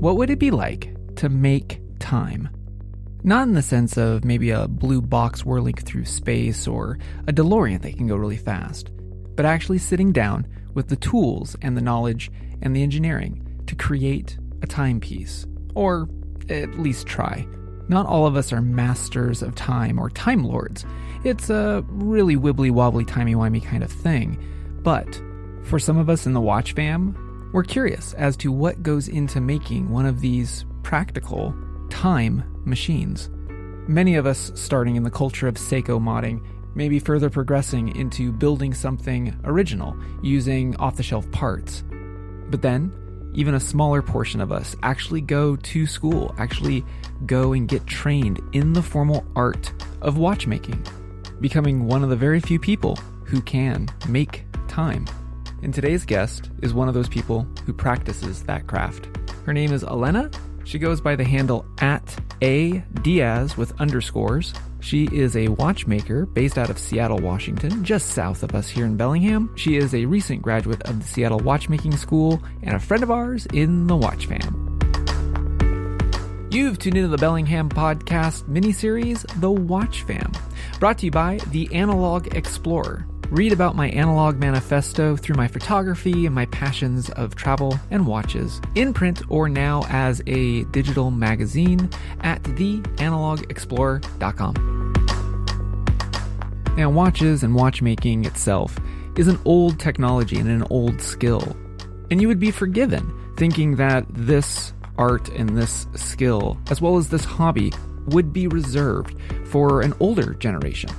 What would it be like to make time? Not in the sense of maybe a blue box whirling through space or a DeLorean that can go really fast, but actually sitting down with the tools and the knowledge and the engineering to create a timepiece, or at least try. Not all of us are masters of time or time lords. It's a really wibbly-wobbly, timey-wimey kind of thing. But for some of us in the Watch fam, we're curious as to what goes into making one of these practical time machines. Many of us starting in the culture of Seiko modding, maybe further progressing into building something original using off-the-shelf parts. But then, even a smaller portion of us actually go to school, actually go and get trained in the formal art of watchmaking, becoming one of the very few people who can make time. And today's guest is one of those people who practices that craft. Her name is Alena. She goes by the handle @adiaz with underscores. She is a watchmaker based out of Seattle, Washington, just south of us here in Bellingham. She is a recent graduate of the Seattle Watchmaking School and a friend of ours in the Watch fam. You've tuned into the Bellingham podcast miniseries, The Watch Fam, brought to you by The Analog Explorer. Read about my analog manifesto through my photography and my passions of travel and watches, in print or now as a digital magazine at theanalogexplorer.com. Now, watches and watchmaking itself is an old technology and an old skill, and you would be forgiven thinking that this art and this skill, as well as this hobby, would be reserved for an older generation,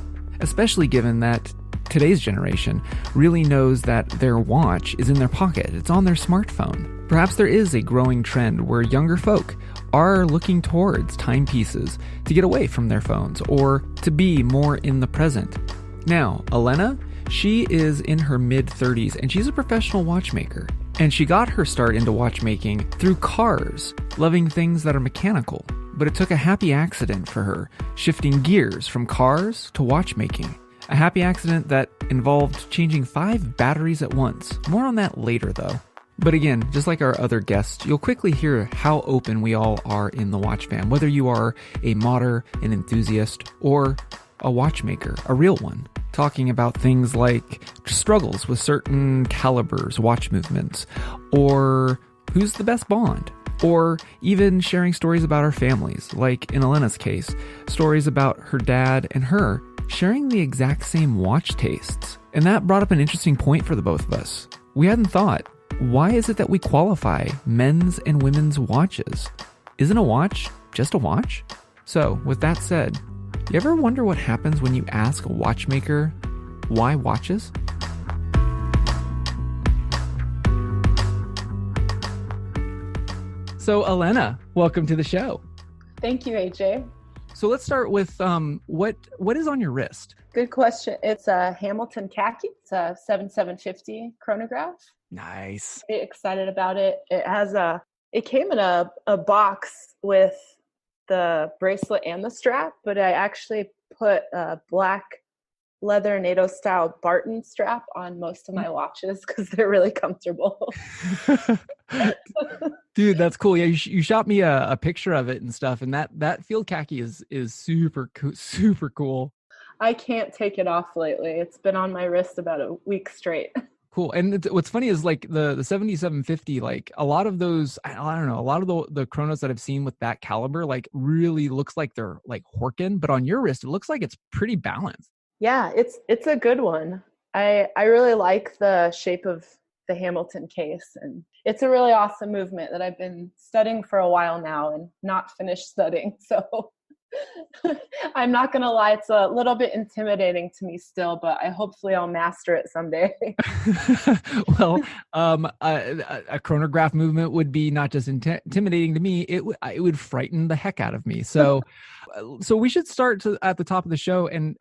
especially given that today's generation really knows that their watch is in their pocket. It's on their smartphone. Perhaps there is a growing trend where younger folk are looking towards timepieces to get away from their phones or to be more in the present. Now, Alena, she is in her mid-30s and she's a professional watchmaker. And she got her start into watchmaking through cars, loving things that are mechanical. But it took a happy accident for her, shifting gears from cars to watchmaking. A happy accident that involved changing 5 batteries at once. More on that later, though. But again, just like our other guests, you'll quickly hear how open we all are in the Watch fam, whether you are a modder, an enthusiast, or a watchmaker, a real one, talking about things like struggles with certain calibers, watch movements, or who's the best bond, or even sharing stories about our families, like in Alena's case, stories about her dad and her sharing the exact same watch tastes. And that brought up an interesting point for the both of us. We hadn't thought, why is it that we qualify men's and women's watches? Isn't a watch just a watch? So, with that said, you ever wonder what happens when you ask a watchmaker why watches? So, Alena, welcome to the show. Thank you, AJ. So let's start with what is on your wrist? Good question. It's a Hamilton Khaki. It's a 7750 chronograph. Nice. Very excited about it. It came in a box with the bracelet and the strap, but I actually put a black leather NATO style Barton strap on most of my watches because they're really comfortable. Dude, that's cool. Yeah, you shot me a picture of it and stuff, and that field khaki is super cool. I can't take it off lately. It's been on my wrist about a week straight. Cool. And what's funny is like the 7750, like a lot of those, I don't know, a lot of the chronos that I've seen with that caliber, like really looks like they're like horking, but on your wrist, it looks like it's pretty balanced. Yeah, it's a good one. I really like the shape of the Hamilton case, and it's a really awesome movement that I've been studying for a while now and not finished studying. So I'm not going to lie, it's a little bit intimidating to me still, but hopefully I'll master it someday. Well, a chronograph movement would be not just intimidating to me, it would frighten the heck out of me. So we should start at the top of the show and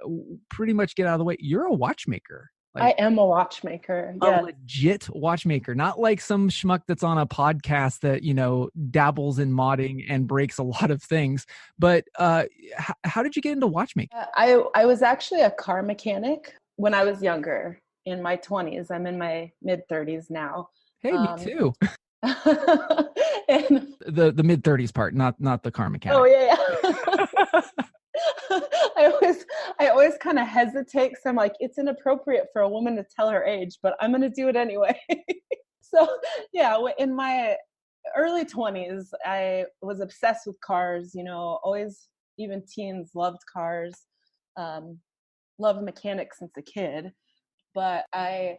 pretty much get out of the way. You're a watchmaker. Like, I am a watchmaker. A legit watchmaker, not like some schmuck that's on a podcast that, dabbles in modding and breaks a lot of things. But how did you get into watchmaking? I was actually a car mechanic when I was younger, in my 20s. I'm in my mid 30s now. Hey, me too. And the mid-30s part, not the car mechanic. Oh yeah, yeah. I always kind of hesitate because I'm like, it's inappropriate for a woman to tell her age, but I'm going to do it anyway. So yeah, in my early 20s, I was obsessed with cars, always, even teens loved cars, loved mechanics since a kid. But I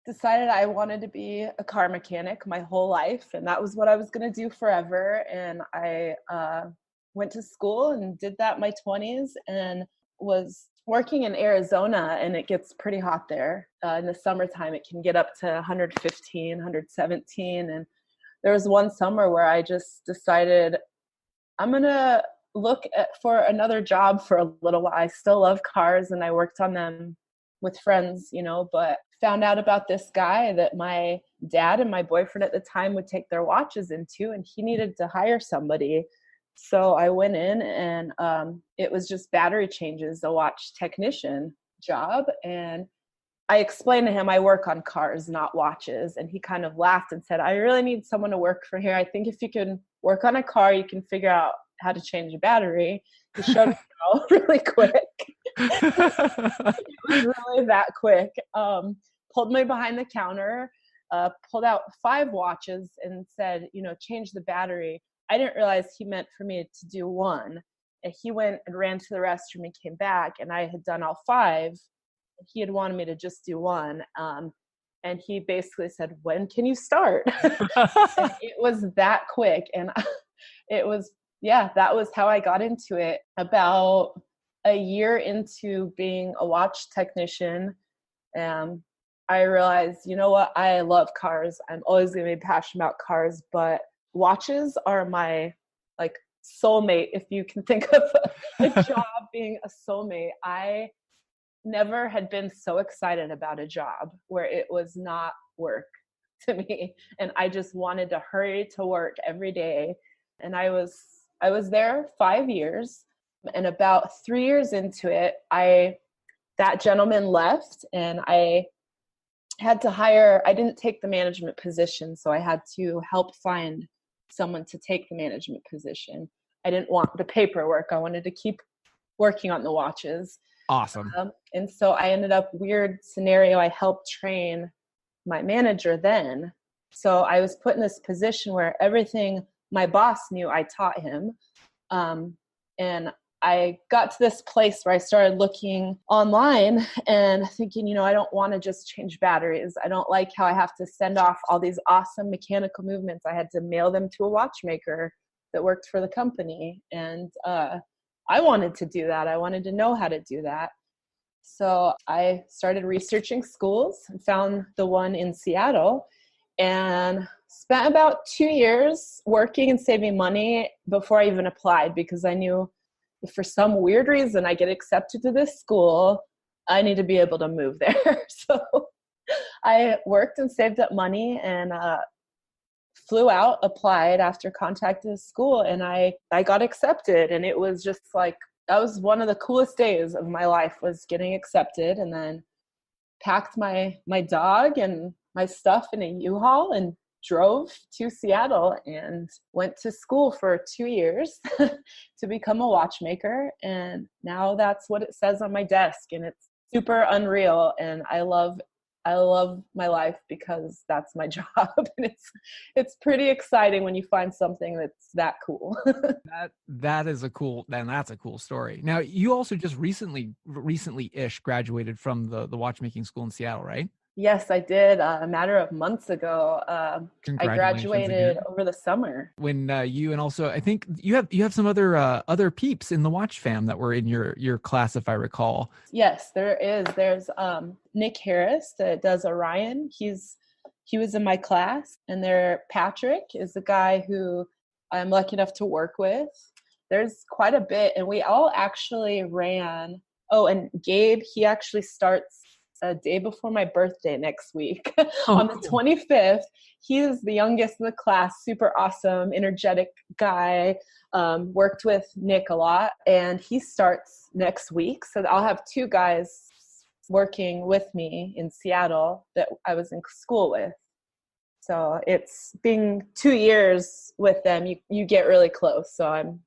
decided I wanted to be a car mechanic my whole life, and that was what I was going to do forever. And I went to school and did that in my 20s, and was working in Arizona, and it gets pretty hot there. In the summertime, it can get up to 115, 117. And there was one summer where I just decided I'm going to for another job for a little while. I still love cars, and I worked on them with friends, but found out about this guy that my dad and my boyfriend at the time would take their watches into, and he needed to hire somebody. So I went in, and it was just battery changes, a watch technician job. And I explained to him, I work on cars, not watches. And he kind of laughed and said, I really need someone to work for here. I think if you can work on a car, you can figure out how to change a battery. He showed me how really quick. It was really that quick. Pulled me behind the counter, pulled out 5 watches and said, change the battery. I didn't realize he meant for me to do one. And he went and ran to the restroom and came back, and I had done all 5. He had wanted me to just do one. And he basically said, when can you start? And it was that quick. And it was, that was how I got into it. About a year into being a watch technician, I realized, you know what? I love cars. I'm always going to be passionate about cars, but watches are my soulmate. If you can think of a job being a soulmate, I never had been so excited about a job where it was not work to me. And I just wanted to hurry to work every day. And I was there 5 years, and about 3 years into it, that gentleman left, and I had to I didn't take the management position. So I had to help find someone to take the management position. I didn't want the paperwork. I wanted to keep working on the watches. Awesome. And so I ended up, weird scenario, I helped train my manager then. So I was put in this position where everything my boss knew, I taught him. And I got to this place where I started looking online and thinking, I don't want to just change batteries. I don't like how I have to send off all these awesome mechanical movements. I had to mail them to a watchmaker that worked for the company. And I wanted to do that. I wanted to know how to do that. So I started researching schools and found the one in Seattle, and spent about 2 years working and saving money before I even applied, because I knew if for some weird reason I get accepted to this school, I need to be able to move there. So I worked and saved up money and flew out, applied after contacting the school, and I got accepted. And it was just that was one of the coolest days of my life, was getting accepted. And then packed my dog and my stuff in a U-Haul and drove to Seattle and went to school for 2 years to become a watchmaker. And now that's what it says on my desk, and it's super unreal. And I love my life because that's my job. And it's pretty exciting when you find something that's that cool. That's a cool story. Now, you also just recently-ish graduated from the watchmaking school in Seattle, right? Yes, I did. A matter of months ago. I graduated over the summer. When you, and also I think you have some other peeps in the watch fam that were in your class, if I recall. Yes, there is. There's Nick Harris that does Orion. He was in my class, and Patrick is the guy who I'm lucky enough to work with. There's quite a bit, and we all actually ran. Oh, and Gabe, he actually starts a day before my birthday next week. On the 25th. He is the youngest in the class, super awesome, energetic guy. Worked with Nick a lot, and he starts next week. So I'll have 2 guys working with me in Seattle that I was in school with. So it's being 2 years with them, you get really close. So I'm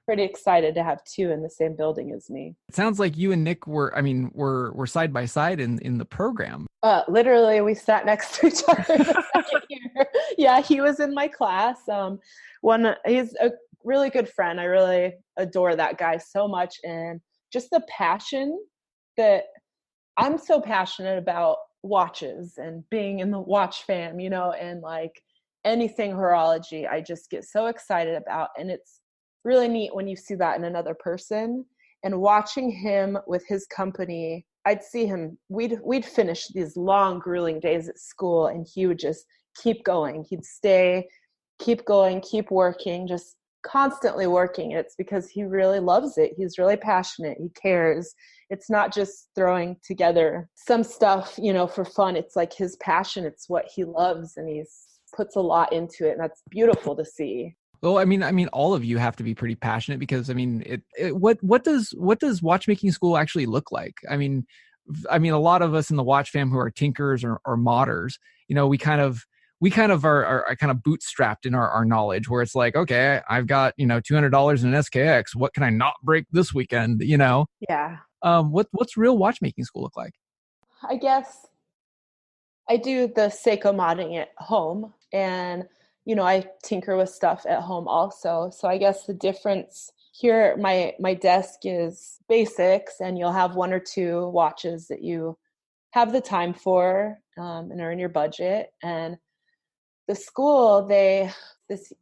pretty excited to have two in the same building as me. It sounds like you and Nick were side by side in the program. Literally, we sat next to each other the second year. Yeah, he was in my class. He's a really good friend. I really adore that guy so much, and just the passion that I'm so passionate about watches and being in the watch fam, and like anything horology, I just get so excited about. And it's really neat when you see that in another person. And watching him with his company, I'd see him, we'd finish these long, grueling days at school, and he would just keep going. He'd stay, keep going, keep working, just constantly working. It's because he really loves it. He's really passionate. He cares. It's not just throwing together some stuff, for fun. It's like his passion. It's what he loves, and he's puts a lot into it. And that's beautiful to see. Well, I mean, all of you have to be pretty passionate, because what does watchmaking school actually look like? I mean, a lot of us in the watch fam who are tinkers or modders, we kind of are kind of bootstrapped in our knowledge, where it's like, okay, I've got, $200 in an SKX. What can I not break this weekend? Yeah. What's real watchmaking school look like? I guess I do the Seiko modding at home, and I tinker with stuff at home also. So I guess the difference here, my desk is basics, and you'll have one or two watches that you have the time for, and are in your budget. And the school, this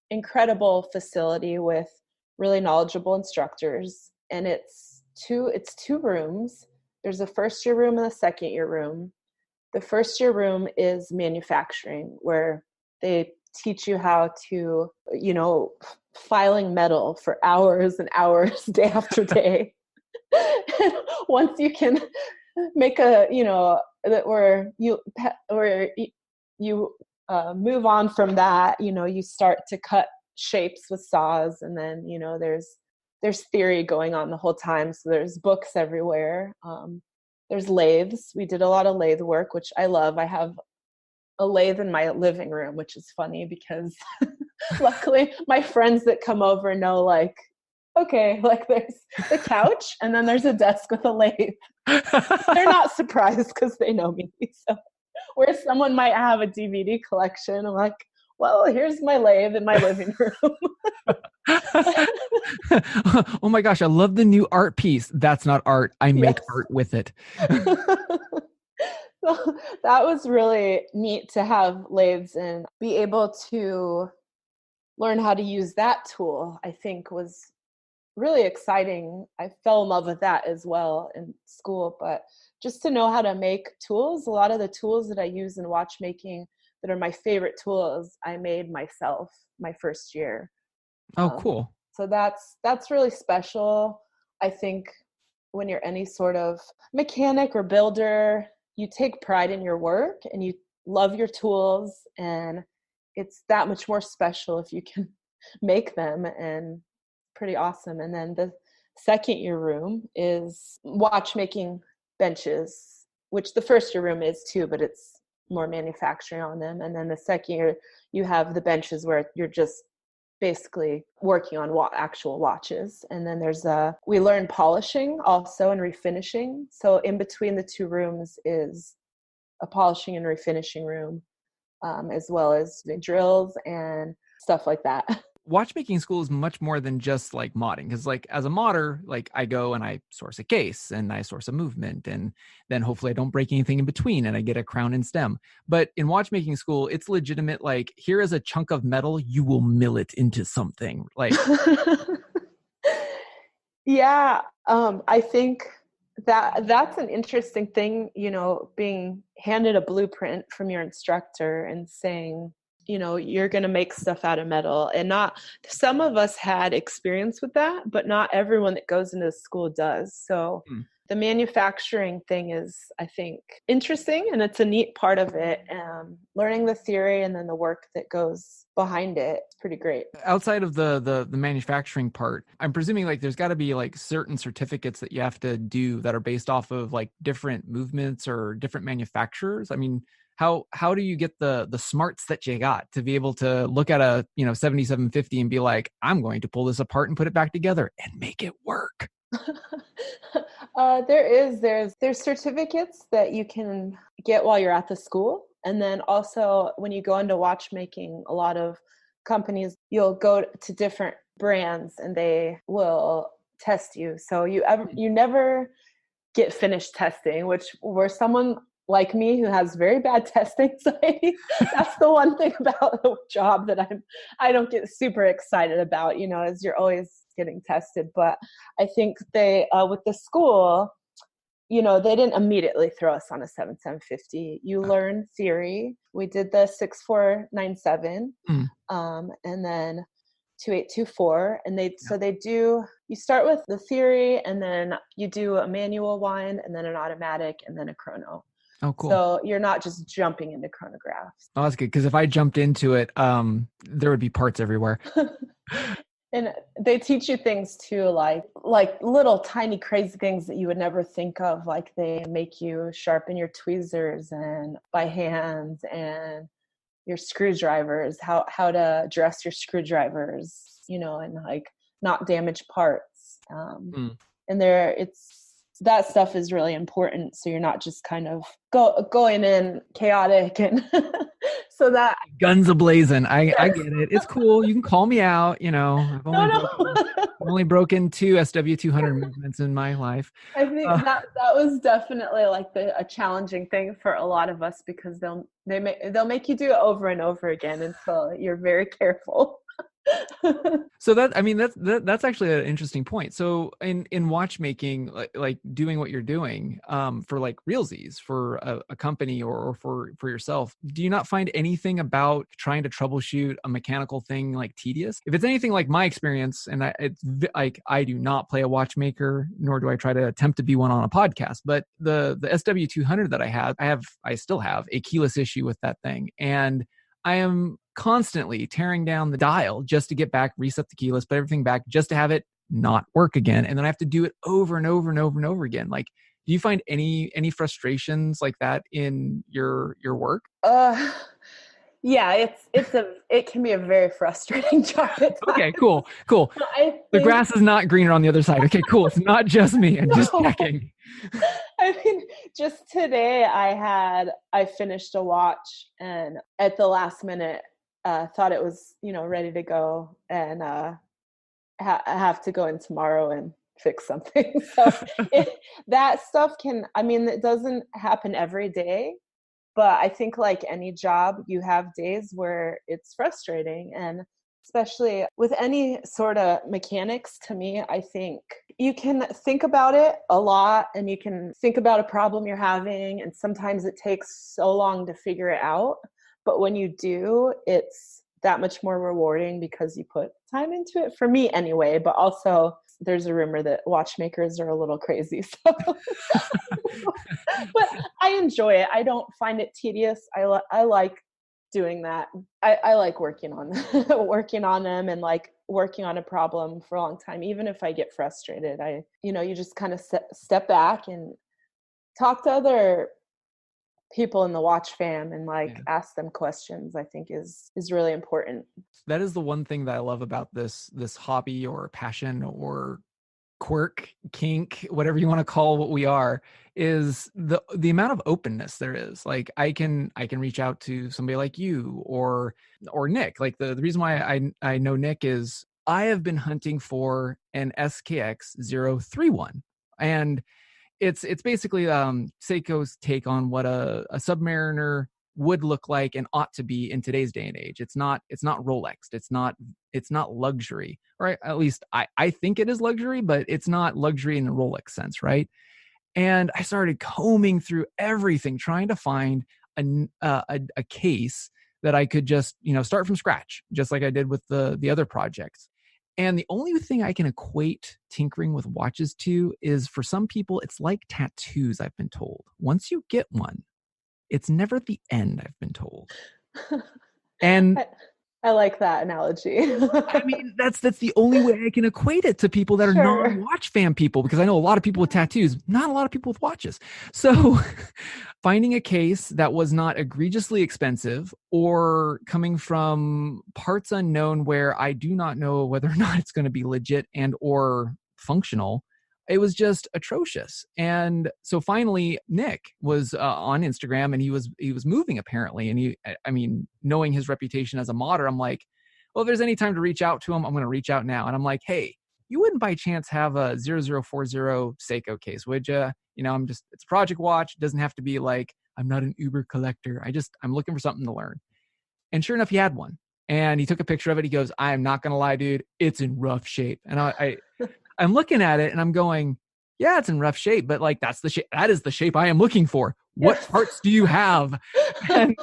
incredible facility with really knowledgeable instructors, and it's two rooms. There's a first year room and a second year room. The first year room is manufacturing, where they teach you how to, filing metal for hours and hours, day after day. Once you can make where you move on from that, you start to cut shapes with saws, and then there's theory going on the whole time. So there's books everywhere. There's lathes. We did a lot of lathe work, which I love. I have a lathe in my living room, which is funny because luckily my friends that come over know, like, okay, like there's the couch and then there's a desk with a lathe. They're not surprised because they know me. So where someone might have a DVD collection, I'm like, well, here's my lathe in my living room. Oh my gosh, I love the new art piece. That's not art. I make art with it. So that was really neat to have lathes and be able to learn how to use that tool. I think was really exciting. I fell in love with that as well in school, but just to know how to make tools, a lot of the tools that I use in watchmaking that are my favorite tools, I made myself my first year. Oh, cool. So that's really special. I think when you're any sort of mechanic or builder, you take pride in your work and you love your tools, and it's that much more special if you can make them, and pretty awesome. And then the second year room is watchmaking benches, which the first year room is too, but it's more manufacturing on them. And then the second year you have the benches where you're just basically working on actual watches. And then we learn polishing also and refinishing. So in between the two rooms is a polishing and refinishing room, as well as the drills and stuff like that. Watchmaking school is much more than just like modding, because like as a modder, like I go and I source a case and I source a movement, and then hopefully I don't break anything in between and I get a crown and stem. But in watchmaking school, it's legitimate. Like, here is a chunk of metal, you will mill it into something. Like, yeah, I think that's an interesting thing, being handed a blueprint from your instructor and saying, you're going to make stuff out of metal. And not some of us had experience with that, but not everyone that goes into school does. So the manufacturing thing is, I think, interesting, and it's a neat part of it. Learning the theory and then the work that goes behind it, it's pretty great. Outside of the manufacturing part, I'm presuming like there's got to be like certain certificates that you have to do that are based off of like different movements or different manufacturers. I mean, how do you get the smarts that you got to be able to look at a 7750 and be like, I'm going to pull this apart and put it back together and make it work? There's certificates that you can get while you're at the school, and then also when you go into watchmaking, a lot of companies, you'll go to different brands and they will test you. So you never get finished testing, which were someone like me who has very bad test anxiety. That's the one thing about the job that I don't get super excited about, is you're always getting tested. But I think they, with the school, they didn't immediately throw us on a 7750. You learn theory. We did the 6497, and then 2824, and you start with the theory, and then you do a manual wind, and then an automatic, and then a chrono. Oh, cool. So you're not just jumping into chronographs. Oh, that's good, because if I jumped into it, there would be parts everywhere. And they teach you things too, like little tiny crazy things that you would never think of. Like they make you sharpen your tweezers and by hand, and your screwdrivers, how to dress your screwdrivers, and like not damage parts. And that stuff is really important. So you're not just kind of going in chaotic and so that guns a-blazing. I get it. It's cool. You can call me out. I've only broken 2 SW200 movements in my life. I think that was definitely like a challenging thing for a lot of us, because they'll make you do it over and over again until you're very careful. So that's actually an interesting point. So in watchmaking, like doing what you're doing, for like realsies for a company or for yourself, do you not find anything about trying to troubleshoot a mechanical thing like tedious? If it's anything like my experience, and it's like I do not play a watchmaker, nor do I try to attempt to be one on a podcast, but the SW200 that I still have a keyless issue with that thing, and I am constantly tearing down the dial just to get back, reset the keyless, put everything back just to have it not work again. And then I have to do it over and over and over and over again. Like, do you find any frustrations like that in your work? Yeah, it can be a very frustrating job at times. Okay, cool. The grass is not greener on the other side. Okay, cool. It's not just me. I'm just checking. I mean, just today I finished a watch, and at the last minute, thought it was, ready to go, and I have to go in tomorrow and fix something. So that stuff it doesn't happen every day, but I think like any job, you have days where it's frustrating. And especially with any sort of mechanics, to me, I think you can think about it a lot, and you can think about a problem you're having, and sometimes it takes so long to figure it out. But when you do, it's that much more rewarding because you put time into it, for me anyway. But also there's a rumor that watchmakers are a little crazy. So but I enjoy it. I don't find it tedious. I like doing that. I like working on them and like working on a problem for a long time. Even if I get frustrated, you just kind of step back and talk to other people in the watch fam and ask them questions. I think is really important. That is the one thing that I love about this hobby or passion or quirk, kink, whatever you want to call what we are, is the amount of openness there is. Like I can reach out to somebody like you or Nick. Like the reason why I know Nick is I have been hunting for an SKX 031, and it's basically Seiko's take on what a Submariner would look like and ought to be in today's day and age. It's not Rolexed. It's not luxury, or at least I think it is luxury, but it's not luxury in the Rolex sense, right? And I started combing through everything, trying to find a case that I could just start from scratch, just like I did with the other projects. And the only thing I can equate tinkering with watches to is, for some people, it's like tattoos, I've been told. Once you get one, it's never the end, I've been told. And I like that analogy. I mean, that's the only way I can equate it to people that are Sure. non-watch fan people, because I know a lot of people with tattoos, not a lot of people with watches. So finding a case that was not egregiously expensive or coming from parts unknown where I do not know whether or not it's going to be legit and or functional, it was just atrocious. And so finally Nick was on Instagram, and he was moving apparently, and I mean, knowing his reputation as a modder, I'm like, well, if there's any time to reach out to him, I'm going to reach out now. And I'm like, hey, you wouldn't by chance have a 0040 Seiko case, would you? You know, it's a project watch. It doesn't have to be like, I'm not an Uber collector. I'm looking for something to learn. And sure enough, he had one. And he took a picture of it. He goes, I am not going to lie, dude, it's in rough shape. And I'm looking at it and I'm going, yeah, it's in rough shape, but like, that is the shape I am looking for. What parts do you have? And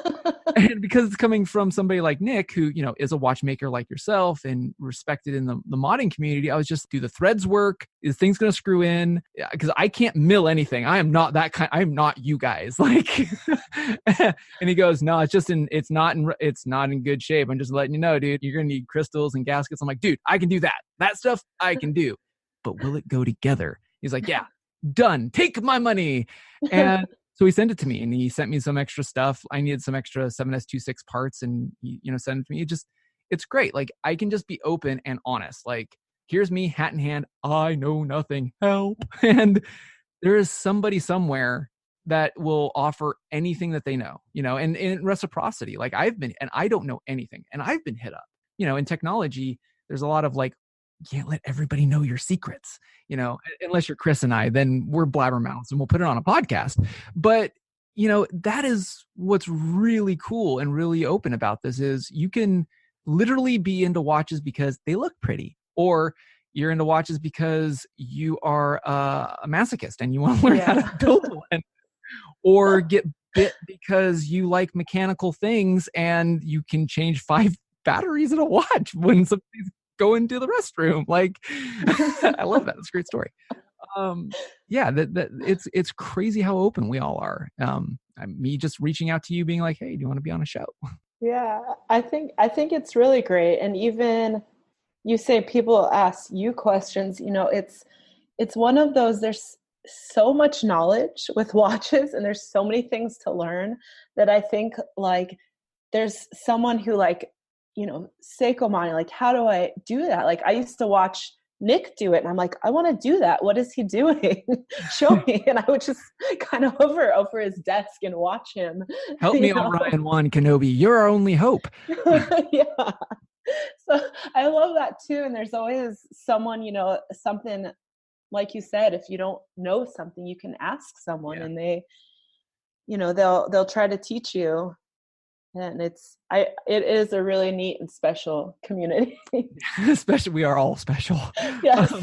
because it's coming from somebody like Nick, who, you know, is a watchmaker like yourself and respected in the modding community, I was just, do the threads work? Is things going to screw in? Because I can't mill anything. I am not that kind. I'm not you guys. Like, and he goes, no, it's not in good shape. I'm just letting you know, dude, you're going to need crystals and gaskets. I'm like, dude, I can do that. That stuff I can do, but will it go together? He's like, yeah, done. Take my money. And so he sent it to me, and he sent me some extra stuff. I needed some extra 7S26 parts, and he, you know, sent it to me. It's great. Like, I can just be open and honest. Like, here's me, hat in hand. I know nothing. Help. And there is somebody somewhere that will offer anything that they know, you know, and in reciprocity. Like, and I don't know anything, and I've been hit up, you know, in technology. There's a lot of like, you can't let everybody know your secrets, you know, unless you're Chris and I, then we're blabbermouths and we'll put it on a podcast. But, you know, that is what's really cool and really open about this, is you can literally be into watches because they look pretty, or you're into watches because you are a masochist and you want to learn how to build one, or get bit because you like mechanical things and you can change 5 batteries in a watch when somebody's go into the restroom. Like, I love that. It's a great story. Yeah, that it's crazy how open we all are. Me just reaching out to you, being like, hey, do you want to be on a show? Yeah, I think it's really great. And even you say people ask you questions, you know, it's one of those, there's so much knowledge with watches and there's so many things to learn that I think like there's someone who like, you know, Seiko mining, like, how do I do that? Like, I used to watch Nick do it and I'm like, I want to do that. What is he doing? Show me. And I would just kind of hover over his desk and watch him. Help me, Orion One Kenobi. You're our only hope. Yeah. So I love that too. And there's always someone, you know, something like you said, if you don't know something, you can ask someone and they, you know, they'll try to teach you. And it is a really neat and special community. Especially, we are all special. Yes.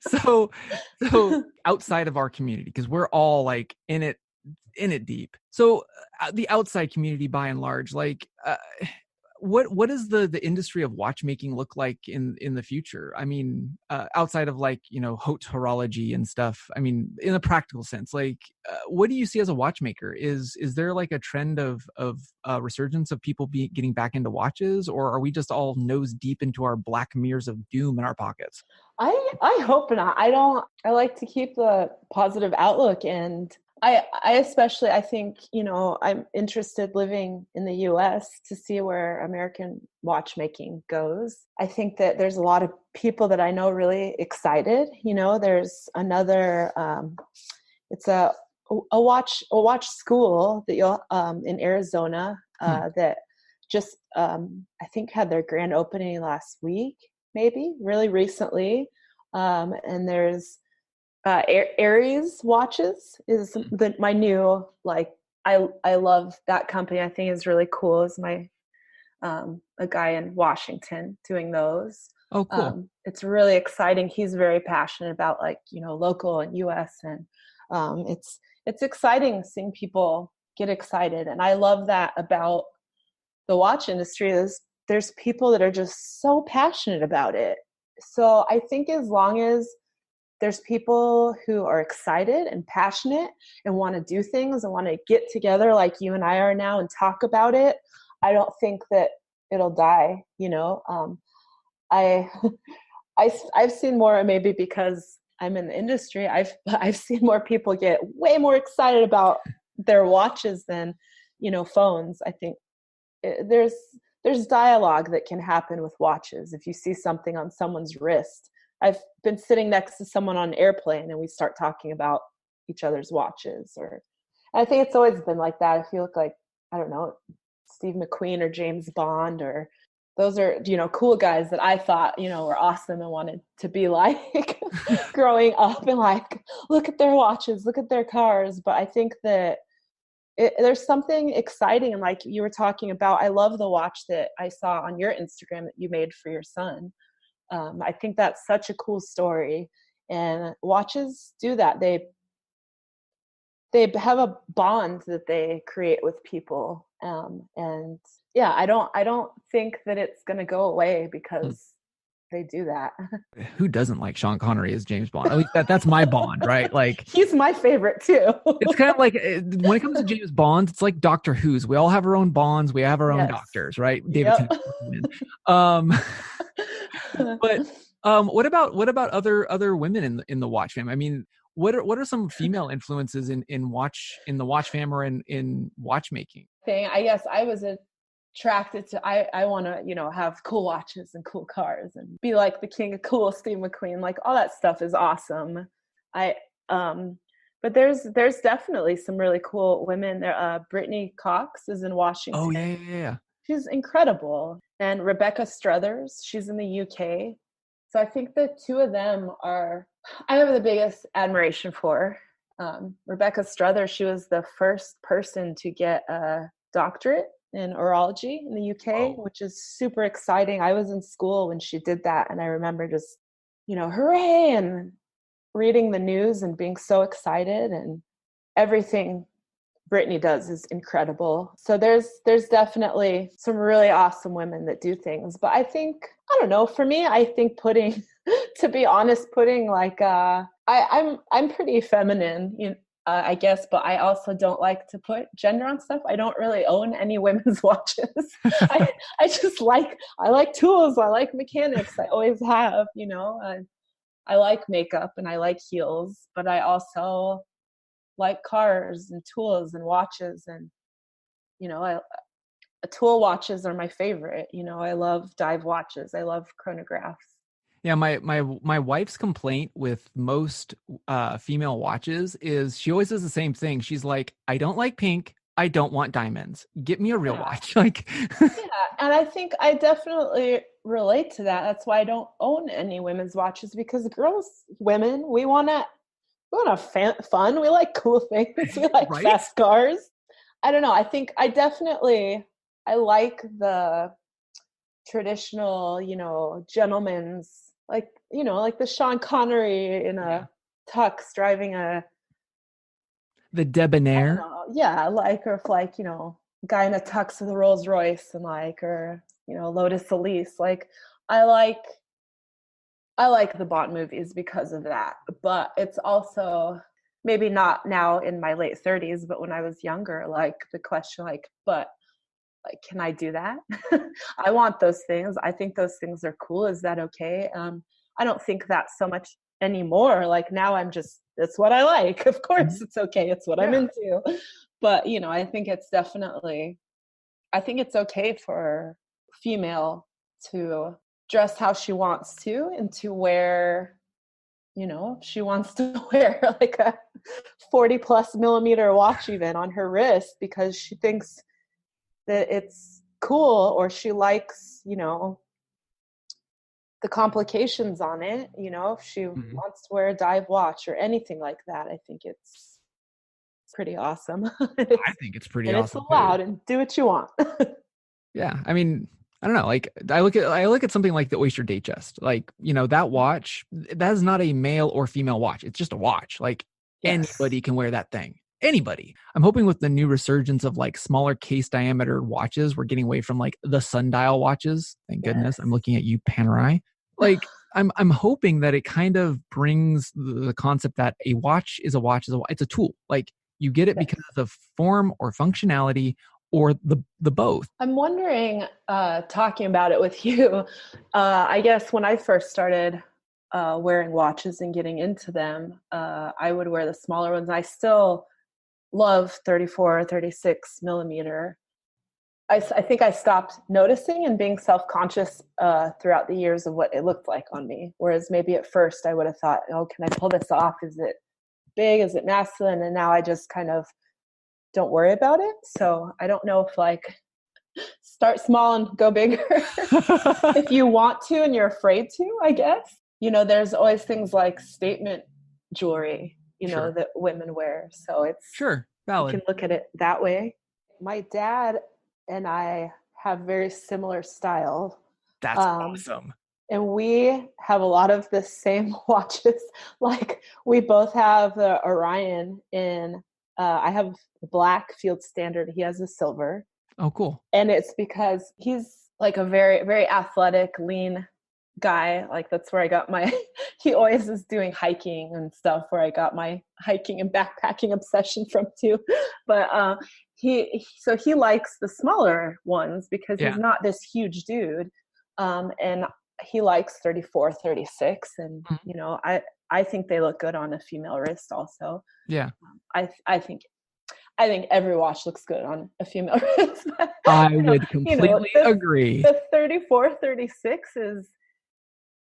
So outside of our community, because we're all like in it deep. So the outside community, by and large, like, what does the industry of watchmaking look like in the future? I mean, outside of like, you know, haute horology and stuff. I mean, in a practical sense, like, what do you see as a watchmaker? Is there like a trend of resurgence of people getting back into watches, or are we just all nose deep into our black mirrors of doom in our pockets? I hope not. I like to keep the positive outlook, and I especially, I think, you know, I'm interested living in the US to see where American watchmaking goes. I think that there's a lot of people that I know really excited. You know, there's another, it's a watch school that you'll, in Arizona, that just, I think had their grand opening last week, maybe really recently. And there's, Aries watches is my new, like, I love that company. I think is really cool. Is my a guy in Washington doing those. Oh, cool. It's really exciting. He's very passionate about, like, you know, local and US, and it's exciting seeing people get excited. And I love that about the watch industry is there's people that are just so passionate about it. So I think as long as there's people who are excited and passionate and want to do things and want to get together like you and I are now and talk about it, I don't think that it'll die, you know. I, I've seen more, maybe because I'm in the industry, I've seen more people get way more excited about their watches than, you know, phones. I think there's dialogue that can happen with watches. If you see something on someone's wrist, I've been sitting next to someone on an airplane and we start talking about each other's watches. Or I think it's always been like that. If you look like, I don't know, Steve McQueen or James Bond, or those are, you know, cool guys that I thought, you know, were awesome and wanted to be like growing up, and like, look at their watches, look at their cars. But I think that there's something exciting. And like you were talking about, I love the watch that I saw on your Instagram that you made for your son. I think that's such a cool story. And watches do that. They have a bond that they create with people. And yeah, I don't think that it's going to go away because they do that. Who doesn't like Sean Connery as James Bond? At least that's my Bond, right? Like, he's my favorite too. It's kind of like when it comes to James Bond, it's like Doctor Who's. We all have our own Bonds. We have our own doctors, right? David Tennant. But what about other women in the watch fam? I mean, what are some female influences in the watch fam or in watchmaking? I guess I was attracted to, I want to, you know, have cool watches and cool cars and be like the king of cool, Steve McQueen. Like, all that stuff is awesome. But there's definitely some really cool women there. Brittany Cox is in Washington. Oh yeah. She's incredible. And Rebecca Struthers, she's in the UK. So I think the two of them I have the biggest admiration for. Rebecca Struthers, she was the first person to get a doctorate in urology in the UK, which is super exciting. I was in school when she did that, and I remember just, you know, hooray, and reading the news and being so excited. And everything Brittany does is incredible. So there's definitely some really awesome women that do things. But I think, I don't know, for me, I think putting to be honest, putting like I'm pretty feminine, you know, I guess, but I also don't like to put gender on stuff. I don't really own any women's watches. I like tools. I like mechanics. I always have, you know. I like makeup and I like heels, but I also like cars and tools and watches. And, you know, tool watches are my favorite. You know, I love dive watches. I love chronographs. Yeah, my wife's complaint with most female watches is she always does the same thing. She's like, I don't like pink. I don't want diamonds. Get me a real watch. Like, yeah, and I think I definitely relate to that. That's why I don't own any women's watches, because women, we want to have fun. We like cool things. We like fast cars. I don't know. I think I like the traditional, you know, gentleman's, like, you know, like the Sean Connery in a tux driving the debonair. Like, or if like, you know, guy in a tux with a Rolls Royce and like, or, you know, Lotus Elise. Like, I like the Bond movies because of that. But it's also maybe not now in my late 30s, but when I was younger, like the question, like, but like, can I do that? I want those things. I think those things are cool. Is that okay? I don't think that so much anymore. Like, now I'm just, it's what I like. Of course it's okay. It's what I'm into. But, you know, I think it's okay for female to dress how she wants to, and to wear, you know, she wants to wear like a 40+ millimeter watch even on her wrist because she thinks that it's cool, or she likes, you know, the complications on it. You know, if she wants to wear a dive watch or anything like that, I think it's pretty awesome. I think it's pretty awesome. It's allowed, and do what you want. Yeah. I mean, I don't know. Like, I look at something like the Oyster Datejust. Like, you know, that watch, that is not a male or female watch. It's just a watch. Like, anybody can wear that thing. Anybody. I'm hoping with the new resurgence of like smaller case diameter watches, we're getting away from like the sundial watches. Thank goodness. I'm looking at you, Panerai. Like, I'm hoping that it kind of brings the concept that a watch is a watch. It's a tool. Like, you get it because of form or functionality or the both? I'm wondering, talking about it with you, I guess when I first started wearing watches and getting into them, I would wear the smaller ones. I still love 34, 36 millimeter. I think I stopped noticing and being self-conscious throughout the years of what it looked like on me. Whereas maybe at first I would have thought, oh, can I pull this off? Is it big? Is it masculine? And now I just kind of don't worry about it. So I don't know if like start small and go bigger if you want to and you're afraid to, I guess. You know, there's always things like statement jewelry, you know, that women wear. So it's valid. You can look at it that way. My dad and I have very similar style. That's awesome. And we have a lot of the same watches. Like we both have the Orion in, I have the black field standard. He has the silver. Oh, cool. And it's because he's like a very, very athletic, lean guy. Like that's where I got he always is doing hiking and stuff, where I got my hiking and backpacking obsession from too. But he likes the smaller ones because he's not this huge dude. And he likes 34, 36. And, you know, I think they look good on a female wrist also. Yeah. I think every watch looks good on a female wrist. I would completely agree. The 34, 36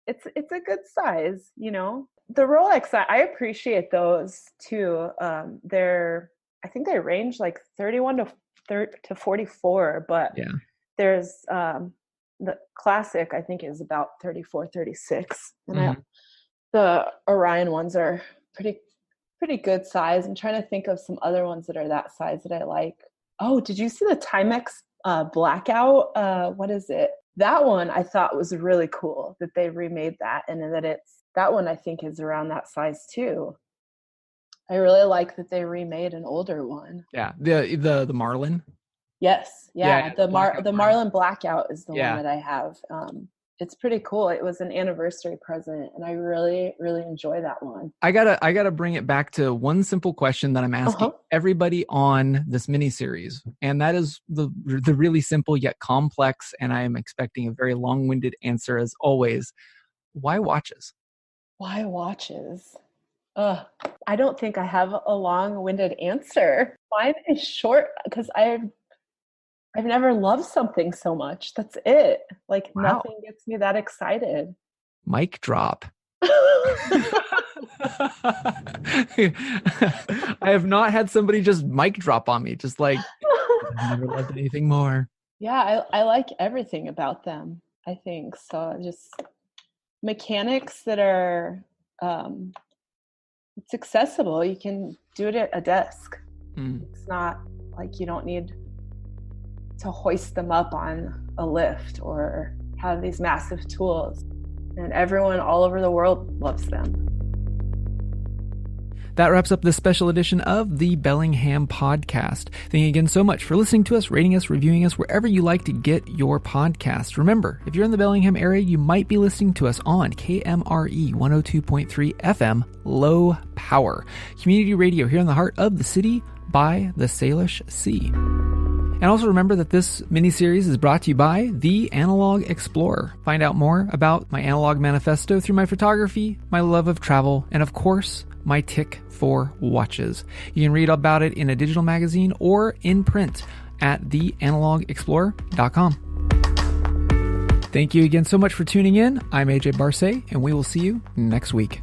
it's a good size, you know. The Rolex, I appreciate those too. I think they range like 31 to 44, but there's the classic, I think, is about 34, 36. And the Orion ones are pretty good size. I'm trying to think of some other ones that are that size that I like. Oh, did you see the Timex blackout? What is it? That one I thought was really cool that they remade that, and that one I think is around that size too. I really like that they remade an older one. Yeah, the Marlin. Yes, the Marlin blackout is the one that I have. It's pretty cool. It was an anniversary present, and I really, really enjoy that one. I gotta bring it back to one simple question that I'm asking everybody on this mini-series, and that is the really simple yet complex, and I am expecting a very long-winded answer as always. Why watches? Why watches? I don't think I have a long-winded answer. Mine is short because I've never loved something so much. That's it. Like nothing gets me that excited. Mic drop. I have not had somebody just mic drop on me. Just like, I've never loved anything more. Yeah, I like everything about them, I think. So just mechanics that are, it's accessible. You can do it at a desk. It's not like you don't need to hoist them up on a lift or have these massive tools. And everyone all over the world loves them. That wraps up this special edition of the Bellingham Podcast. Thank you again so much for listening to us, rating us, reviewing us, wherever you like to get your podcast. Remember, if you're in the Bellingham area, you might be listening to us on KMRE 102.3 FM, Low Power, community radio here in the heart of the city by the Salish Sea. And also remember that this mini-series is brought to you by The Analog Explorer. Find out more about my analog manifesto through my photography, my love of travel, and of course, my tick for watches. You can read about it in a digital magazine or in print at theanalogexplorer.com. Thank you again so much for tuning in. I'm AJ Barce, and we will see you next week.